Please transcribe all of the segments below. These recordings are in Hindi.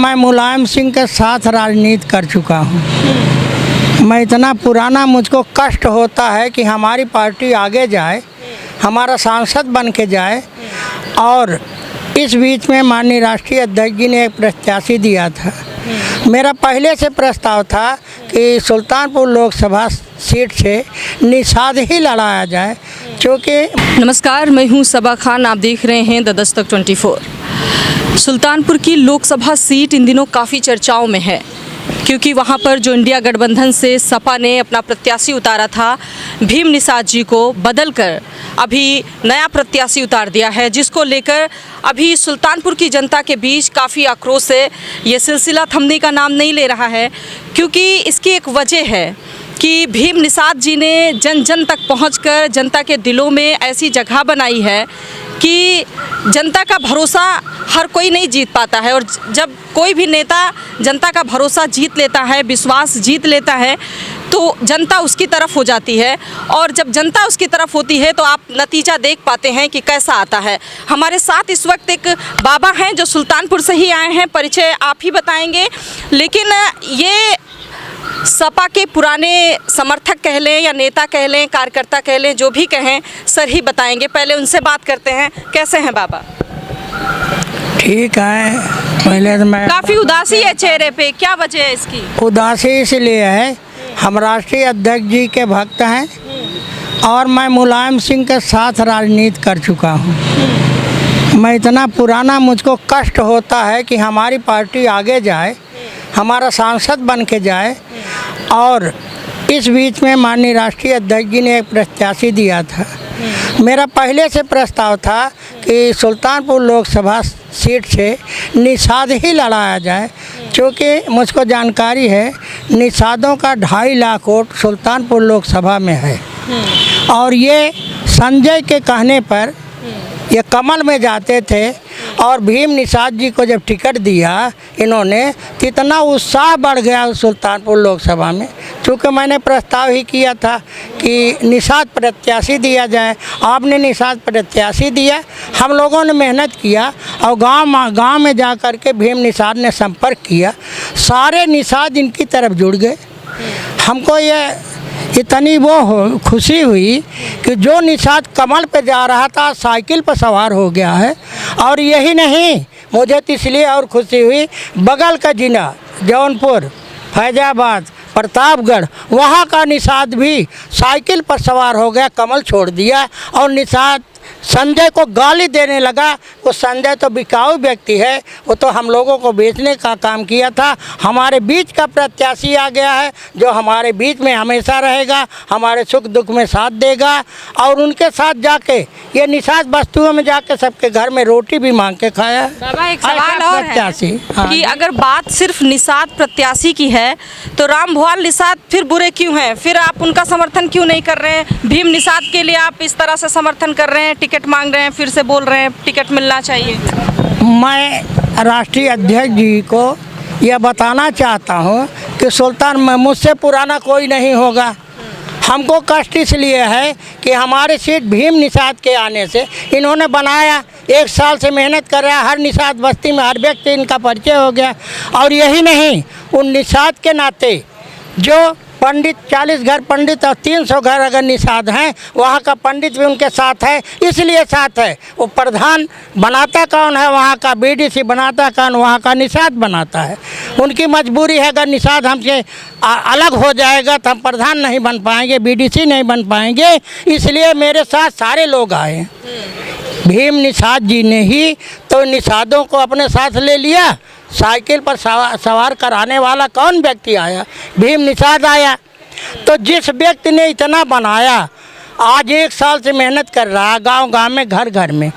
मैं मुलायम सिंह के साथ राजनीति कर चुका हूँ। मैं इतना पुराना, मुझको कष्ट होता है कि हमारी पार्टी आगे जाए, हमारा सांसद बन के जाए। और इस बीच में माननीय राष्ट्रीय अध्यक्ष जी ने एक प्रत्याशी दिया था। मेरा पहले से प्रस्ताव था कि सुल्तानपुर लोकसभा सीट से निषाद ही लड़ाया जाए, क्योंकि नमस्कार, मैं हूं सबा खान, आप देख रहे हैं द दस्तक 24। सुल्तानपुर की लोकसभा सीट इन दिनों काफ़ी चर्चाओं में है, क्योंकि वहां पर जो इंडिया गठबंधन से सपा ने अपना प्रत्याशी उतारा था भीम निषाद जी को बदलकर अभी नया प्रत्याशी उतार दिया है, जिसको लेकर अभी सुल्तानपुर की जनता के बीच काफ़ी आक्रोश है। ये सिलसिला थमने का नाम नहीं ले रहा है, क्योंकि इसकी एक वजह है कि भीम निषाद जी ने जन जन तक पहुंचकर जनता के दिलों में ऐसी जगह बनाई है कि जनता का भरोसा हर कोई नहीं जीत पाता है। और जब कोई भी नेता जनता का भरोसा जीत लेता है, विश्वास जीत लेता है, तो जनता उसकी तरफ हो जाती है। और जब जनता उसकी तरफ होती है तो आप नतीजा देख पाते हैं कि कैसा आता है। हमारे साथ इस वक्त एक बाबा हैं जो सुल्तानपुर से ही आए हैं, परिचय आप ही बताएंगे। लेकिन ये सपा के पुराने समर्थक कह लें या नेता कह लें, कार्यकर्ता कह लें, जो भी कहें, सर ही बताएंगे। पहले उनसे बात करते हैं। कैसे हैं बाबा? ठीक है। पहले तो मैं काफ़ी उदासी है चेहरे पे, क्या वजह है इसकी? उदासी इसलिए है, हम राष्ट्रीय अध्यक्ष जी के भक्त हैं और मैं मुलायम सिंह के साथ राजनीति कर चुका हूँ। मैं इतना पुराना, मुझको कष्ट होता है कि हमारी पार्टी आगे जाए, हमारा सांसद बन के जाए। और इस बीच में माननीय राष्ट्रीय अध्यक्ष जी ने एक प्रत्याशी दिया था। मेरा पहले से प्रस्ताव था कि सुल्तानपुर लोकसभा सीट से निषाद ही लड़ाया जाए, क्योंकि मुझको जानकारी है निषादों का 2.5 लाख वोट सुल्तानपुर लोकसभा में है। और ये संजय के कहने पर ये कमल में जाते थे और भीम निषाद जी को जब टिकट दिया इन्होंने, तो इतना उत्साह बढ़ गया सुल्तानपुर लोकसभा में। चूँकि मैंने प्रस्ताव ही किया था कि निषाद प्रत्याशी दिया जाए, आपने निषाद प्रत्याशी दिया। हम लोगों ने मेहनत किया और गांव में जा कर के भीम निषाद ने संपर्क किया, सारे निषाद इनकी तरफ जुड़ गए। हमको ये इतनी खुशी हुई कि जो निषाद कमल पे जा रहा था साइकिल पर सवार हो गया है। और यही नहीं, मुझे तो इसलिए और खुशी हुई, बगल का जिला जौनपुर, फैजाबाद, प्रतापगढ़, वहाँ का निषाद भी साइकिल पर सवार हो गया, कमल छोड़ दिया। और निषाद संजय को गाली देने लगा। वो संजय तो बिकाऊ व्यक्ति है, वो तो हम लोगों को बेचने का काम किया था। हमारे बीच का प्रत्याशी आ गया है जो हमारे बीच में हमेशा रहेगा, हमारे सुख दुख में साथ देगा। और उनके साथ जाके ये निषाद बस्तुओं में जाके सबके घर में रोटी भी मांग के खाया। बाबा, एक सवाल और है कि अगर बात सिर्फ निषाद प्रत्याशी की है तो राम भुआल निषाद फिर बुरे क्यों हैं? फिर आप उनका समर्थन क्यों नहीं कर रहे हैं? भीम निषाद के लिए आप इस तरह से समर्थन कर रहे हैं, टिकट मांग रहे हैं, फिर से बोल रहे हैं टिकट मिलना चाहिए। मैं राष्ट्रीय अध्यक्ष जी को यह बताना चाहता हूँ कि सुल्तान में मुझसे पुराना कोई नहीं होगा। हमको कष्ट इसलिए है कि हमारी सीट भीम निषाद के आने से इन्होंने बनाया। 1 साल से मेहनत कर रहा है, हर निषाद बस्ती में हर व्यक्ति इनका परिचय हो गया। और यही नहीं, उन निषाद के नाते जो पंडित 40 घर पंडित और 300 घर अगर निषाद हैं, वहाँ का पंडित भी उनके साथ है। इसलिए साथ है, वो प्रधान बनाता कौन है, वहाँ का बीडीसी बनाता कौन, वहाँ का निषाद बनाता है। उनकी मजबूरी है, अगर निषाद हमसे अलग हो जाएगा तो हम प्रधान नहीं बन पाएंगे, बीडीसी नहीं बन पाएंगे। इसलिए मेरे साथ सारे लोग आए। भीम निषाद जी ने ही तो निषादों को अपने साथ ले लिया। साइकिल पर सवार कराने वाला कौन व्यक्ति आया? भीम निषाद आया। तो जिस व्यक्ति ने इतना बनाया, आज 1 साल से मेहनत कर रहा, गांव-गांव में, घर-घर में,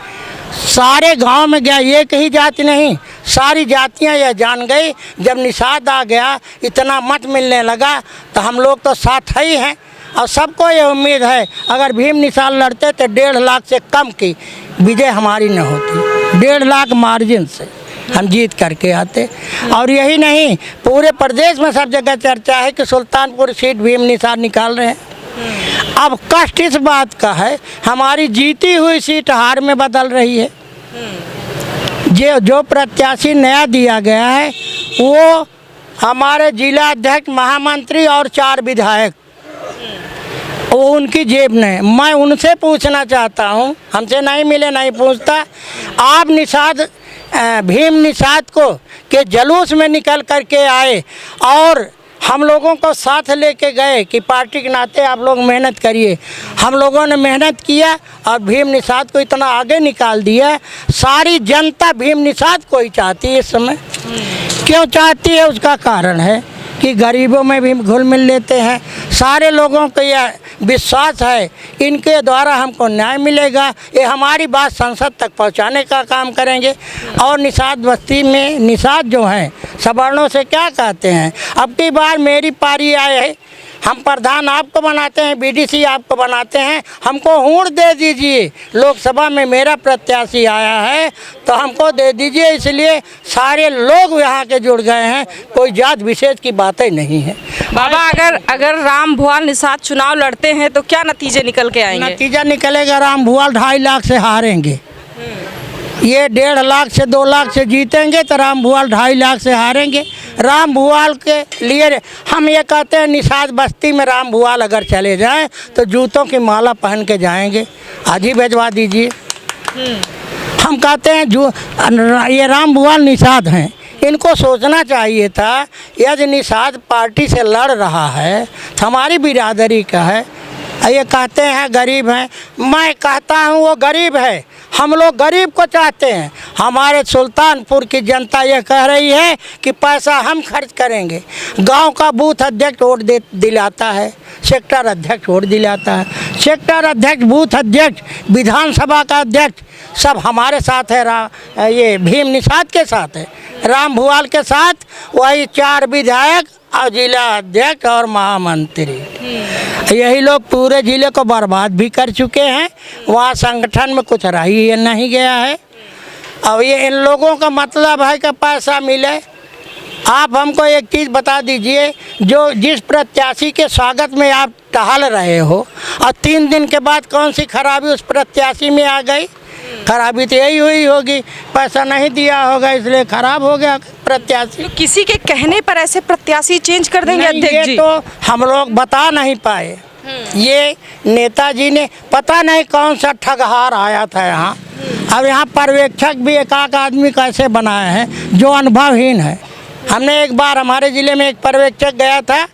सारे गांव में गया, एक ही जाति नहीं, सारी जातियां यह जान गई। जब निषाद आ गया, इतना मत मिलने लगा, तो हम लोग तो साथ ही हैं। और सबको ये उम्मीद है अगर भीम निषाद लड़ते तो 1.5 लाख से कम की विजय हमारी न होती। 1.5 लाख मार्जिन से हम जीत करके आते। और यही नहीं, पूरे प्रदेश में सब जगह चर्चा है कि सुल्तानपुर सीट भीम निषाद निकाल रहे हैं। अब कष्ट इस बात का है, हमारी जीती हुई सीट हार में बदल रही है। जो प्रत्याशी नया दिया गया है वो हमारे जिला अध्यक्ष, महामंत्री और 4 विधायक, वो उनकी जेब में। मैं उनसे पूछना चाहता हूँ, हमसे नहीं मिले, नहीं पूछता। आप निषाद भीम निषाद को के जुलूस में निकल करके आए और हम लोगों को साथ लेके गए कि पार्टी के नाते आप लोग मेहनत करिए। हम लोगों ने मेहनत किया और भीम निषाद को इतना आगे निकाल दिया। सारी जनता भीम निषाद को ही चाहती है इस समय। क्यों चाहती है? उसका कारण है कि गरीबों में भी घुल मिल लेते हैं। सारे लोगों को यह विश्वास है इनके द्वारा हमको न्याय मिलेगा। ये हमारी बात संसद तक पहुंचाने का काम करेंगे। और निषाद बस्ती में निषाद जो हैं सवर्णों से क्या कहते हैं, अब की बार मेरी पारी आए है, हम प्रधान आपको बनाते हैं, बीडीसी आपको बनाते हैं, हमको हूड़ दे दीजिए। लोकसभा में मेरा प्रत्याशी आया है तो हमको दे दीजिए। इसलिए सारे लोग यहाँ के जुड़ गए हैं, कोई जात विशेष की बातें नहीं है। बाबा, अगर राम भुआल निषाद चुनाव लड़ते हैं तो क्या नतीजे निकल के आएंगे? नतीजा निकलेगा, राम भुआल 2.5 लाख से हारेंगे। ये 1.5 लाख से 2 लाख से जीतेंगे तो राम भुआल 2.5 लाख से हारेंगे। राम भुआल के लिए हम ये कहते हैं निषाद बस्ती में राम भुआल अगर चले जाएं तो जूतों की माला पहन के जाएंगे। आज ही भेजवा दीजिए। हम कहते हैं ये राम भुआल निषाद हैं, इनको सोचना चाहिए था यदि निषाद पार्टी से लड़ रहा है तो हमारी बिरादरी का है। ये कहते हैं गरीब हैं, मैं कहता हूँ वो गरीब है। हम लोग गरीब को चाहते हैं। हमारे सुल्तानपुर की जनता ये कह रही है कि पैसा हम खर्च करेंगे। गांव का बूथ अध्यक्ष वोट दिलाता है, सेक्टर अध्यक्ष वोट दिलाता है, सेक्टर अध्यक्ष, बूथ अध्यक्ष, विधानसभा का अध्यक्ष सब हमारे साथ है। ये भीम निषाद के साथ है, राम भुआल के साथ वही 4 विधायक और जिला अध्यक्ष और महामंत्री। यही लोग पूरे जिले को बर्बाद भी कर चुके हैं। वहाँ संगठन में कुछ रही नहीं गया है। अब ये इन लोगों का मतलब है कि पैसा मिले। आप हमको एक चीज़ बता दीजिए, जो जिस प्रत्याशी के स्वागत में आप टहल रहे हो और 3 दिन के बाद कौन सी खराबी उस प्रत्याशी में आ गई? खराबी तो यही हुई होगी, पैसा नहीं दिया होगा इसलिए खराब हो गया प्रत्याशी। तो किसी के कहने पर ऐसे प्रत्याशी चेंज कर देंगे अध्यक्ष जी? तो हम लोग बता नहीं पाए। ये नेताजी ने पता नहीं कौन सा ठगहार आया था यहाँ। अब यहाँ पर्यवेक्षक भी एक आदमी कैसे बनाए हैं जो अनुभवहीन है। हमने एक बार हमारे ज़िले में एक पर्यवेक्षक गया था,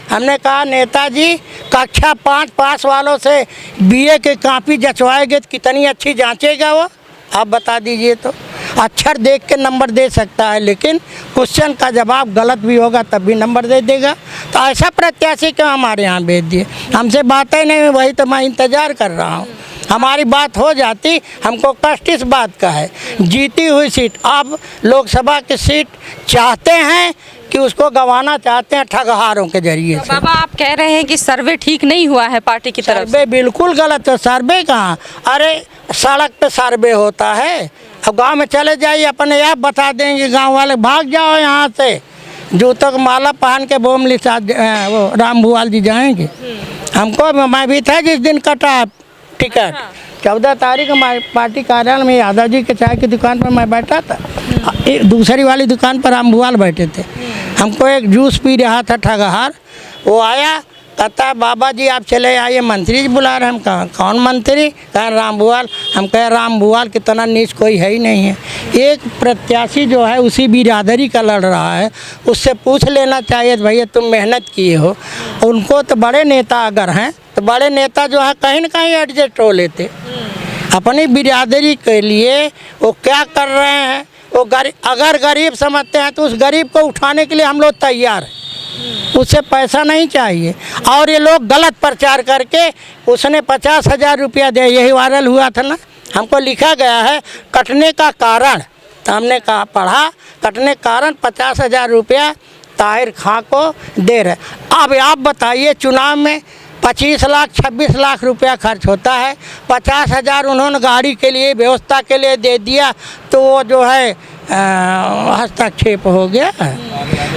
हमने कहा नेताजी कक्षा 5 पास वालों से बीए के कॉपी जचवाएंगे तो कितनी अच्छी जांचेगा वो? आप बता दीजिए। तो अक्षर देख के नंबर दे सकता है, लेकिन क्वेश्चन का जवाब गलत भी होगा तब भी नंबर दे देगा। तो ऐसा प्रत्याशी क्यों हमारे यहाँ भेज दिए? हमसे बातें नहीं, वही तो मैं इंतज़ार कर रहा हूँ। हमारी बात हो जाती। हमको कष्ट इस बात का है, जीती हुई सीट, आप लोकसभा की सीट चाहते हैं कि उसको गंवाना चाहते हैं ठगहारों के जरिए से। बाबा, आप कह रहे हैं कि सर्वे ठीक नहीं हुआ है पार्टी की तरफ से? सर्वे बिल्कुल गलत है। सर्वे कहाँ? अरे सड़क पे सर्वे होता है। अब गांव में चले जाइए, अपने आप बता देंगे गांव वाले, भाग जाओ यहाँ से। जूतों की माला पहन के बोम निषाद वो राम भुआल जी जाएंगे। हमको, मैं भी था जिस दिन कटा टिकट, 14 तारीख हमारे पार्टी कार्यालय में यादव जी के चाय की दुकान पर मैं बैठा था, दूसरी वाली दुकान पर राम भुआल बैठे थे। हमको एक जूस पी रहा था ठगहार, वो आया, कहता बाबा जी आप चले आइए, मंत्री जी बुला रहे। हम कहा कौन मंत्री? कहा राम भुआल। हम कहे राम भुआल कितना नीच कोई है ही नहीं है। एक प्रत्याशी जो है उसी बिरादरी का लड़ रहा है, उससे पूछ लेना चाहिए भैया तुम मेहनत किए हो। उनको तो बड़े नेता अगर हैं तो बड़े नेता जो है कहीं ना कहीं एडजस्ट हो लेते। अपनी बिरादरी के लिए वो क्या कर रहे हैं? वो अगर गरीब समझते हैं तो उस गरीब को उठाने के लिए हम लोग तैयार हैं, उससे पैसा नहीं चाहिए। और ये लोग गलत प्रचार करके उसने 50,000 रुपया दे, यही वायरल हुआ था ना, हमको लिखा गया है कटने का कारण। तो हमने कहा पढ़ा, कटने का कारण 50,000 रुपया ताहिर खां को दे रहे। अब आप बताइए, चुनाव में 25 लाख 26 लाख रुपया खर्च होता है, 50,000 उन्होंने गाड़ी के लिए व्यवस्था के लिए दे दिया, तो वो जो है हस्तक्षेप हो गया।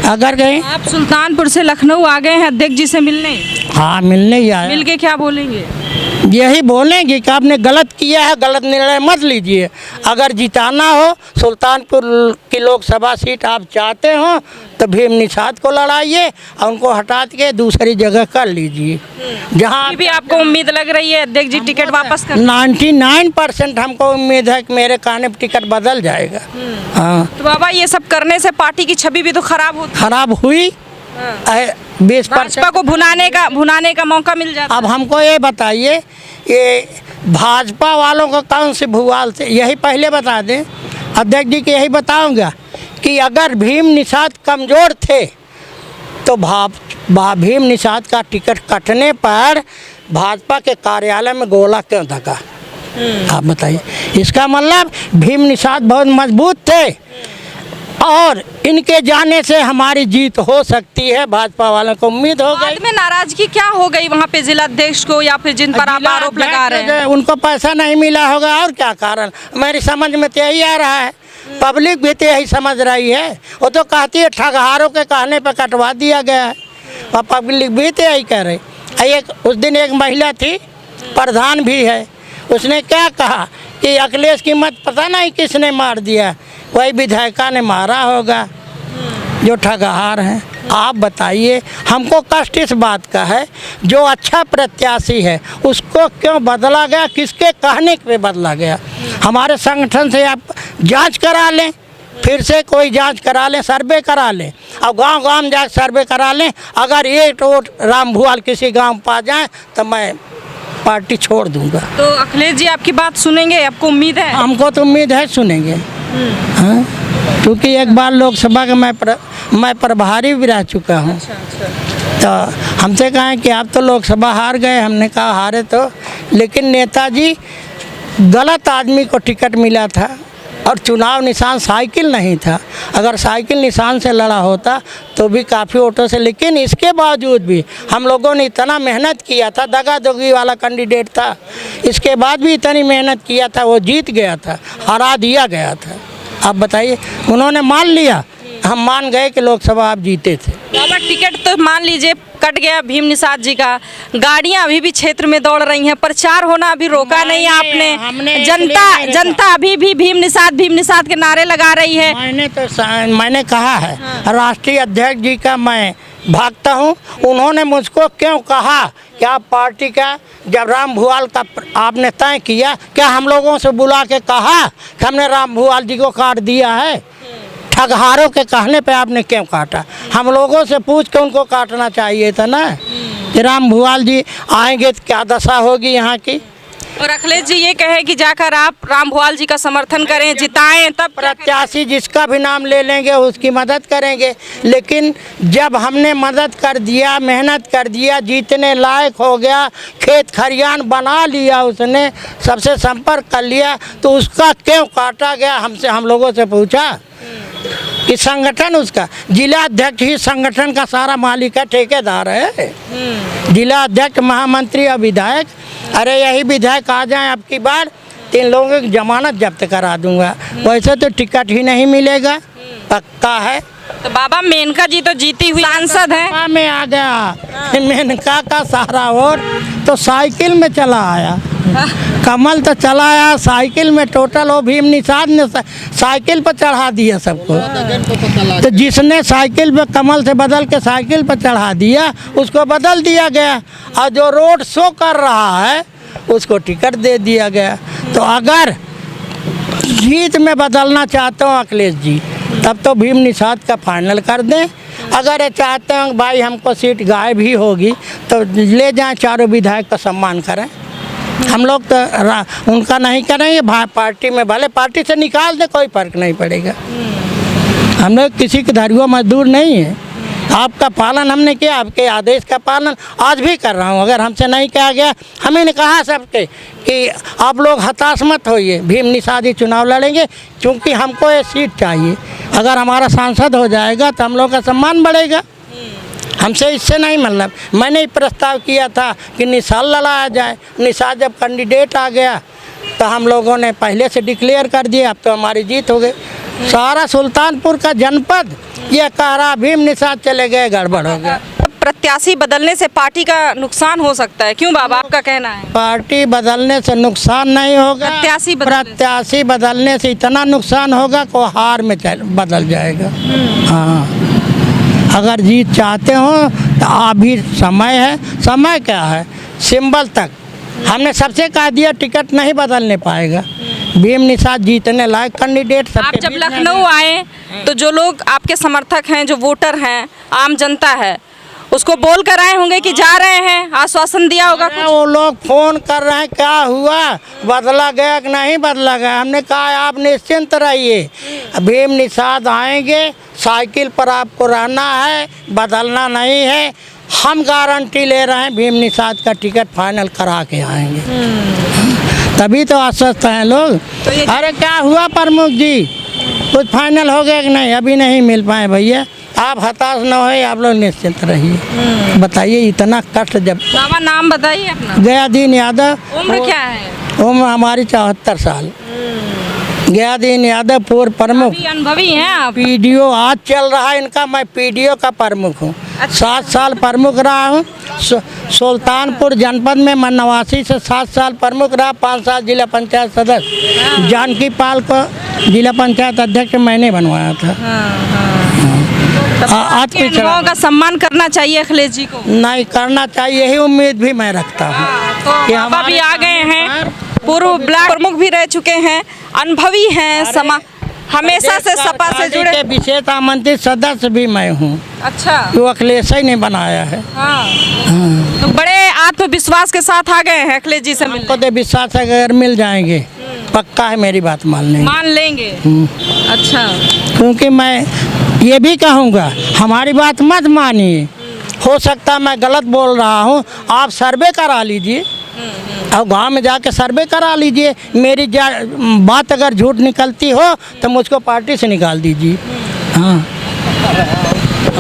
अगर कहीं आप सुल्तानपुर से लखनऊ आ गए हैं अध्यक्ष जी से मिलने, हाँ मिलने ही आया, मिल के क्या बोलेंगे? यही बोलेंगे कि आपने गलत किया है, गलत निर्णय मत लीजिए। अगर जिताना हो सुल्तानपुर की लोकसभा सीट आप चाहते हो तो भीम निषाद को लड़ाइए और उनको हटा के दूसरी जगह कर लीजिए जहाँ अभी भी आपको उम्मीद लग रही है अध्यक्ष जी टिकट वापस कर? 99% हमको उम्मीद है कि मेरे कहने पर टिकट बदल जाएगा। हाँ, तो बाबा ये सब करने से पार्टी की छवि भी तो खराब होती खराब हुई है। 20% भाजपा को भुनाने का मौका मिल जाता है। अब हमको ये बताइए, ये भाजपा वालों को कौन से भूवाल थे, यही पहले बता दें। अध्यक्ष जी को यही बताऊंगा कि अगर भीम निषाद कमज़ोर थे तो भीम निषाद का टिकट कटने पर भाजपा के कार्यालय में गोला क्यों धका? आप बताइए। इसका मतलब भीम निषाद बहुत मजबूत थे और इनके जाने से हमारी जीत हो सकती है। भाजपा वालों को उम्मीद हो गई। बाद में नाराजगी क्या हो गई वहाँ पे जिला अध्यक्ष को या फिर जिन पर आप आरोप लगा रहे हैं? उनको पैसा नहीं मिला होगा और क्या कारण, मेरी समझ में तो यही आ रहा है। पब्लिक भी तो यही समझ रही है। वो तो कहती है ठगहारों के कहने पर कटवा दिया गया है और पब्लिक भी तो यही कह रही। उस दिन एक महिला थी, प्रधान भी है, उसने क्या कहा कि अखिलेश की मत पता नहीं किसने मार दिया, वही विधायिका ने मारा होगा जो ठगहार हैं। आप बताइए, हमको कष्ट इस बात का है जो अच्छा प्रत्याशी है उसको क्यों बदला गया, किसके कहने पे बदला गया? हमारे संगठन से आप जांच करा लें, फिर से कोई जांच करा लें, सर्वे करा लें और गांव-गांव जा सर्वे करा लें। अगर ये वोट राम भुआल किसी गांव पा जाए तो मैं पार्टी छोड़ दूंगा। तो अखिलेश जी आपकी बात सुनेंगे, आपको उम्मीद है? हमको तो उम्मीद है सुनेंगे। हाँ, क्योंकि एक बार लोकसभा का मैं प्रभारी भी रह चुका हूँ। तो हमसे कहें कि आप तो लोकसभा हार गए, हमने कहा हारे तो, लेकिन नेताजी गलत आदमी को टिकट मिला था और चुनाव निशान साइकिल नहीं था। अगर साइकिल निशान से लड़ा होता तो भी काफ़ी वोटों से, लेकिन इसके बावजूद भी हम लोगों ने इतना मेहनत किया था, दगादगी वाला कैंडिडेट था, इसके बाद भी इतनी मेहनत किया था, वो जीत गया था, हरा दिया गया था। आप बताइए, उन्होंने मान लिया, हम मान गए कि लोकसभा आप जीते थे। बाबा टिकट तो मान लीजिए कट गया भीम निषाद जी का, गाड़ियां अभी भी क्षेत्र में दौड़ रही हैं, प्रचार होना अभी रोका नहीं आपने, जनता अभी भी भीम निषाद के नारे लगा रही है। मैंने कहा है राष्ट्रीय अध्यक्ष जी का मैं भक्त हूँ। उन्होंने मुझको क्यों कहा कि आप पार्टी का, जब राम भुआल का आपने तय किया, क्या हम लोगों से बुला के कहा कि हमने राम भुआल जी को काट दिया है? ठगहारों के कहने पे आपने क्यों काटा? हम लोगों से पूछ के उनको काटना चाहिए था ना कि राम भुआल जी आएंगे तो क्या दशा होगी यहाँ की। और अखिलेश जी ये कहे कि जाकर आप राम भुआल जी का समर्थन करें, जिताएं, तब प्रत्याशी जिसका भी नाम ले लेंगे उसकी मदद करेंगे। लेकिन जब हमने मदद कर दिया, मेहनत कर दिया, जीतने लायक हो गया, खेत खरियान बना लिया, उसने सबसे संपर्क कर लिया, तो उसका क्यों काटा गया? हम लोगों से पूछा कि संगठन उसका, जिला अध्यक्ष ही संगठन का सारा मालिक है, ठेकेदार है। जिला अध्यक्ष, महामंत्री और विधायक। अरे यही विधायक आ जाए अब की बार, 3 लोगों की जमानत जब्त करा दूंगा। वैसे तो टिकट ही नहीं मिलेगा, पक्का है। तो बाबा मेनका जी तो जीती हुई सांसद है। में आ गया मेनका का सारा वोट तो साइकिल में चला आया, कमल तो चला आया साइकिल में। टोटल वो भीम निषाद ने साइकिल पर चढ़ा दिया सबको। तो जिसने साइकिल पे कमल से बदल के साइकिल पर चढ़ा दिया उसको बदल दिया गया, और जो रोड शो कर रहा है उसको टिकट दे दिया गया। तो अगर जीत में बदलना चाहते हो अखिलेश जी, तब तो भीम निषाद का फाइनल कर दें। अगर ये चाहते हैं भाई हमको सीट गायब ही होगी तो ले जाएं, चारों विधायक का सम्मान करें। हम लोग तो उनका नहीं करेंगे, पार्टी में भले पार्टी से निकाल दे, कोई फर्क नहीं पड़ेगा। हम लोग किसी के धरियो मजदूर नहीं है। आपका पालन हमने किया, आपके आदेश का पालन आज भी कर रहा हूँ। अगर हमसे नहीं कहा गया, हमें ने कहा सबके कि आप लोग हताश मत होइए, भीम निषाद ही चुनाव लड़ेंगे, क्योंकि हमको ये सीट चाहिए। अगर हमारा सांसद हो जाएगा तो हम लोग का सम्मान बढ़ेगा। हमसे इससे नहीं मतलब। मैंने ही प्रस्ताव किया था कि निषाद लड़ाया जाए। निषाद जब कैंडिडेट आ गया तो हम लोगों ने पहले से डिक्लेयर कर दिया, अब तो हमारी जीत हो गई। सारा सुल्तानपुर का जनपद ये कह रहा भीम निषाद चले गए, गड़बड़ हो गया। प्रत्याशी बदलने से पार्टी का नुकसान हो सकता है, क्यों बाबा, आपका कहना है? पार्टी बदलने से नुकसान नहीं होगा, प्रत्याशी बदलने से इतना नुकसान होगा को हार में बदल जाएगा। हाँ, अगर जीत चाहते हो तो अभी समय है। समय क्या है, सिंबल तक हमने सबसे कह दिया टिकट नहीं बदलने पाएगा। भीम निषाद जीतने लायक कैंडिडेट। आप जब लखनऊ आए तो जो लोग आपके समर्थक हैं, जो वोटर हैं, आम जनता है, उसको बोल कर आए होंगे कि जा रहे हैं, आश्वासन दिया होगा कुछ? वो लोग फोन कर रहे हैं क्या हुआ, बदला गया कि नहीं बदला गया। हमने कहा आप निश्चिंत रहिए, भीम निषाद आएंगे, साइकिल पर आपको रहना है, बदलना नहीं है। हम गारंटी ले रहे हैं भीम निषाद का टिकट फाइनल करा के आएंगे। तभी तो आश्वस्त हैं लोग। अरे क्या हुआ प्रमुख जी, कुछ फाइनल हो गया कि नहीं? अभी नहीं मिल पाए भैया। आप हताश न होए, आप लोग निश्चिंत रहिए। बताइए इतना कष्ट जब। बाबा नाम बताइए अपना। गयादीन यादव। उम्र क्या है? उम्र हमारी 74 साल। गयादीन यादव पूर्व प्रमुख। अनुभवी हैं आप? पीडीओ आज चल रहा है इनका, मैं पीडीओ का प्रमुख हूँ। 7 साल प्रमुख रहा हूँ। सुल्तानपुर जनपद में मैं 89 से 7 साल प्रमुख रहा। 5 साल जिला पंचायत सदस्य। जानकी पाल को जिला पंचायत अध्यक्ष मैंने बनवाया था। आज के अनुभवों का सम्मान करना चाहिए अखिलेश जी को। नहीं करना चाहिए, यही उम्मीद भी मैं रखता हूँ। तो बाबा भी आ गए हैं, पूर्व ब्लॉक प्रमुख भी रह चुके हैं, अनुभवी हैं, हमेशा से सपा से जुड़े। के विशेष आमंत्रित सदस्य भी मैं हूँ। अच्छा, वो अखिलेश ही ने बनाया है। हाँ। तो बड़े आत्मविश्वास के साथ आ गए हैं अखिलेश जी से मिलने। हमको तो विश्वास है अगर मिल जाएंगे, पक्का है, मेरी बात मान लेंगे। अच्छा, क्योंकि मैं ये भी कहूँगा हमारी बात मत मानिए, हो सकता मैं गलत बोल रहा हूँ, आप सर्वे करा लीजिए और गांव में जाके सर्वे करा लीजिए। मेरी बात अगर झूठ निकलती हो तो मुझको पार्टी से निकाल दीजिए। हाँ,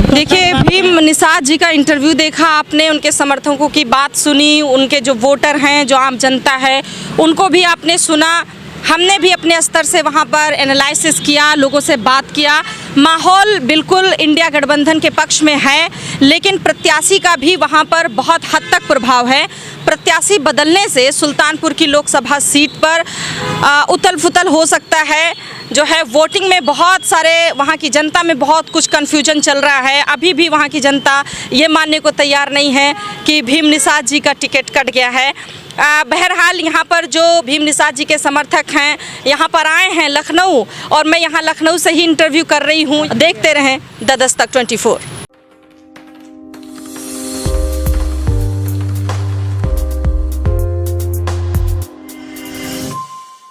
देखिए भीम निषाद जी का इंटरव्यू देखा आपने, उनके समर्थकों की बात सुनी, उनके जो वोटर हैं, जो आम जनता है, उनको भी आपने सुना। हमने भी अपने स्तर से वहाँ पर एनालिसिस किया, लोगों से बात किया। माहौल बिल्कुल इंडिया गठबंधन के पक्ष में है, लेकिन प्रत्याशी का भी वहाँ पर बहुत हद तक प्रभाव है। प्रत्याशी बदलने से सुल्तानपुर की लोकसभा सीट पर उथल फुथल हो सकता है। जो है वोटिंग में बहुत सारे, वहाँ की जनता में बहुत कुछ कन्फ्यूजन चल रहा है। अभी भी वहाँ की जनता ये मानने को तैयार नहीं है कि भीम निषाद जी का टिकट कट गया है। बहरहाल यहाँ पर जो भीम निषाद जी के समर्थक हैं, यहाँ पर आए हैं लखनऊ, और मैं यहाँ लखनऊ से ही इंटरव्यू कर रही हूँ। देखते रहें द दस्तक 24।